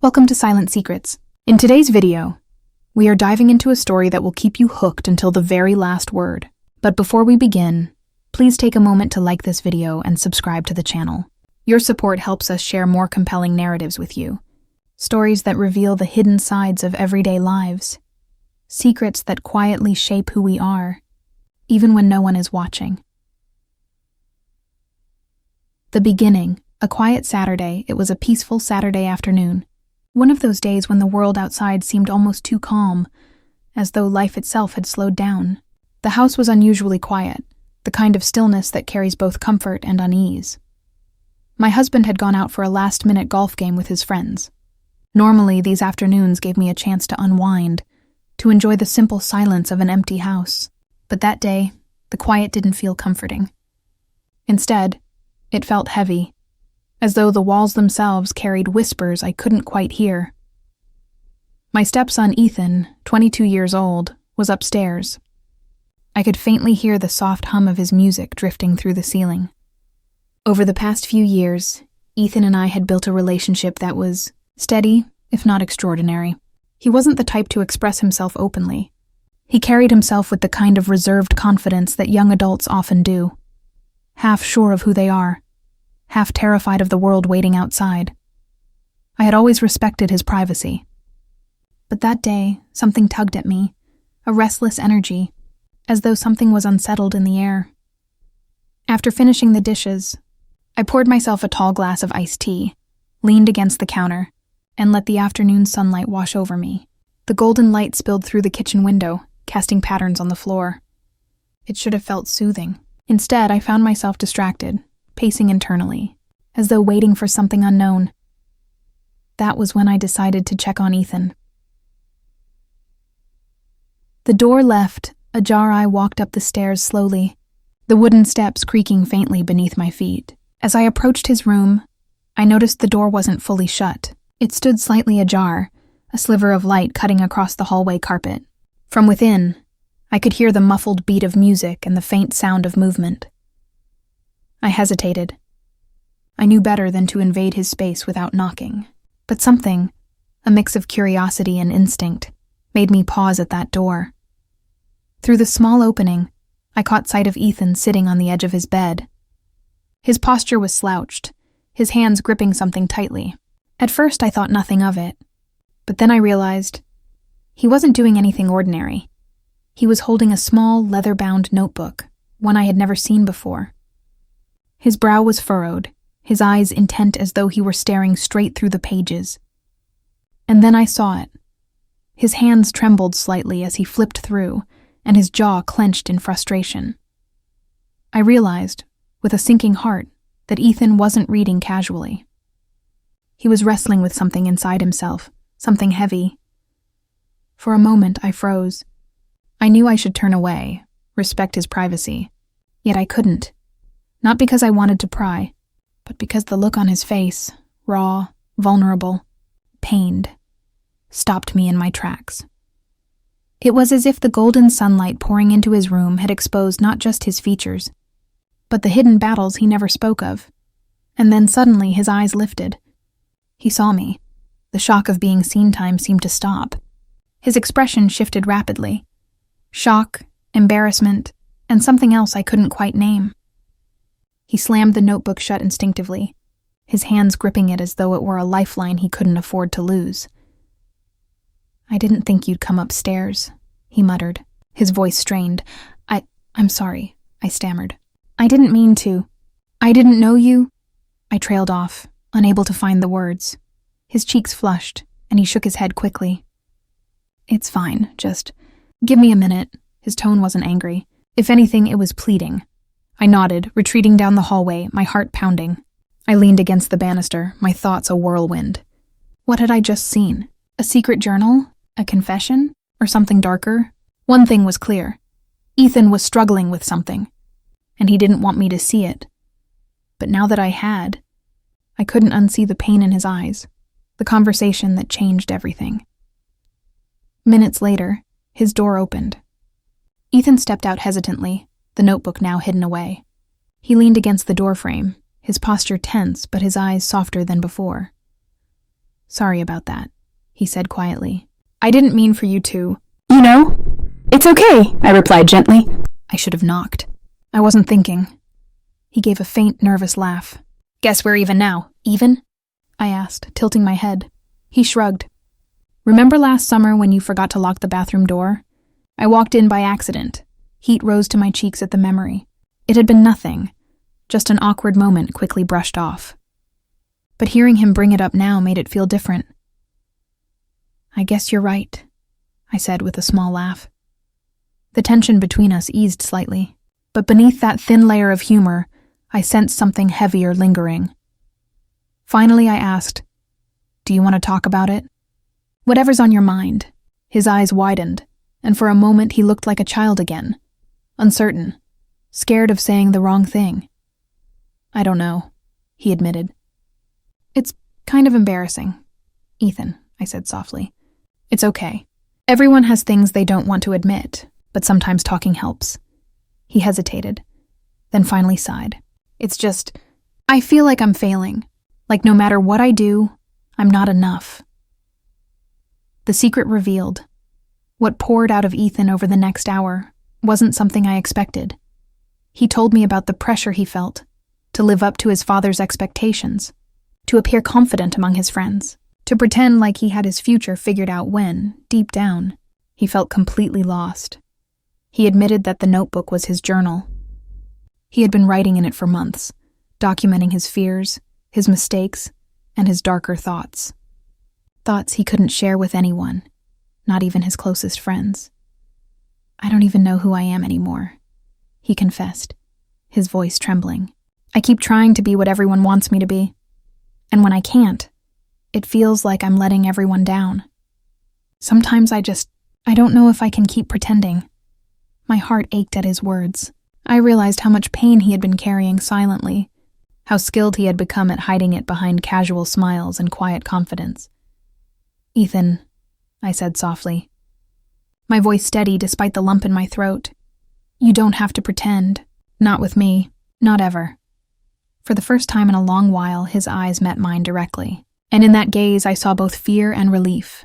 Welcome to Silent Secrets. In today's video, we are diving into a story that will keep you hooked until the very last word. But before we begin, please take a moment to like this video and subscribe to the channel. Your support helps us share more compelling narratives with you. Stories that reveal the hidden sides of everyday lives. Secrets that quietly shape who we are, even when no one is watching. The beginning. A quiet Saturday. It was a peaceful Saturday afternoon. One of those days when the world outside seemed almost too calm, as though life itself had slowed down. The house was unusually quiet, the kind of stillness that carries both comfort and unease. My husband had gone out for a last-minute golf game with his friends. Normally, these afternoons gave me a chance to unwind, to enjoy the simple silence of an empty house. But that day, the quiet didn't feel comforting. Instead, it felt heavy, as though the walls themselves carried whispers I couldn't quite hear. My stepson Ethan, 22 years old, was upstairs. I could faintly hear the soft hum of his music drifting through the ceiling. Over the past few years, Ethan and I had built a relationship that was steady, if not extraordinary. He wasn't the type to express himself openly. He carried himself with the kind of reserved confidence that young adults often do, half sure of who they are, half terrified of the world waiting outside. I had always respected his privacy. But that day, something tugged at me, a restless energy, as though something was unsettled in the air. After finishing the dishes, I poured myself a tall glass of iced tea, leaned against the counter, and let the afternoon sunlight wash over me. The golden light spilled through the kitchen window, casting patterns on the floor. It should have felt soothing. Instead, I found myself distracted, pacing internally, as though waiting for something unknown. That was when I decided to check on Ethan. The door left ajar. I walked up the stairs slowly, the wooden steps creaking faintly beneath my feet. As I approached his room, I noticed the door wasn't fully shut. It stood slightly ajar, a sliver of light cutting across the hallway carpet. From within, I could hear the muffled beat of music and the faint sound of movement. I hesitated. I knew better than to invade his space without knocking. But something, a mix of curiosity and instinct, made me pause at that door. Through the small opening, I caught sight of Ethan sitting on the edge of his bed. His posture was slouched, his hands gripping something tightly. At first I thought nothing of it, but then I realized he wasn't doing anything ordinary. He was holding a small, leather-bound notebook, one I had never seen before. His brow was furrowed, his eyes intent as though he were staring straight through the pages. And then I saw it. His hands trembled slightly as he flipped through, and his jaw clenched in frustration. I realized, with a sinking heart, that Ethan wasn't reading casually. He was wrestling with something inside himself, something heavy. For a moment, I froze. I knew I should turn away, respect his privacy, yet I couldn't. Not because I wanted to pry, but because the look on his face, raw, vulnerable, pained, stopped me in my tracks. It was as if the golden sunlight pouring into his room had exposed not just his features, but the hidden battles he never spoke of. And then suddenly his eyes lifted. He saw me. The shock of being seen time seemed to stop. His expression shifted rapidly. Shock, embarrassment, and something else I couldn't quite name. He slammed the notebook shut instinctively, his hands gripping it as though it were a lifeline he couldn't afford to lose. "I didn't think you'd come upstairs," he muttered, his voice strained. I'm sorry," I stammered. "I didn't mean to. I didn't know you." I trailed off, unable to find the words. His cheeks flushed, and he shook his head quickly. "It's fine, just give me a minute." His tone wasn't angry. If anything, it was pleading. I nodded, retreating down the hallway, my heart pounding. I leaned against the banister, my thoughts a whirlwind. What had I just seen? A secret journal? A confession? Or something darker? One thing was clear. Ethan was struggling with something, and he didn't want me to see it. But now that I had, I couldn't unsee the pain in his eyes, the conversation that changed everything. Minutes later, his door opened. Ethan stepped out hesitantly, the notebook now hidden away. He leaned against the doorframe, his posture tense but his eyes softer than before. Sorry about that, he said quietly. I didn't mean for you to. It's okay, I replied gently. I should have knocked. I wasn't thinking. He gave a faint, nervous laugh. Guess we're even now. Even? I asked, tilting my head. He shrugged. Remember last summer when you forgot to lock the bathroom door? I walked in by accident. Heat rose to my cheeks at the memory. It had been nothing, just an awkward moment quickly brushed off. But hearing him bring it up now made it feel different. I guess you're right, I said with a small laugh. The tension between us eased slightly, but beneath that thin layer of humor, I sensed something heavier lingering. Finally, I asked, Do you want to talk about it? Whatever's on your mind. His eyes widened, and for a moment he looked like a child again, uncertain, scared of saying the wrong thing. I don't know, he admitted. It's kind of embarrassing. Ethan, I said softly. It's okay. Everyone has things they don't want to admit, but sometimes talking helps. He hesitated, then finally sighed. It's just, I feel like I'm failing. Like no matter what I do, I'm not enough. The secret revealed. What poured out of Ethan over the next hour wasn't something I expected. He told me about the pressure he felt to live up to his father's expectations, to appear confident among his friends, to pretend like he had his future figured out when, deep down, he felt completely lost. He admitted that the notebook was his journal. He had been writing in it for months, documenting his fears, his mistakes, and his darker thoughts. Thoughts he couldn't share with anyone, not even his closest friends. I don't even know who I am anymore, he confessed, his voice trembling. I keep trying to be what everyone wants me to be. And when I can't, it feels like I'm letting everyone down. Sometimes I don't know if I can keep pretending. My heart ached at his words. I realized how much pain he had been carrying silently, how skilled he had become at hiding it behind casual smiles and quiet confidence. Ethan, I said softly, my voice steady despite the lump in my throat. You don't have to pretend. Not with me. Not ever. For the first time in a long while, his eyes met mine directly, and in that gaze I saw both fear and relief.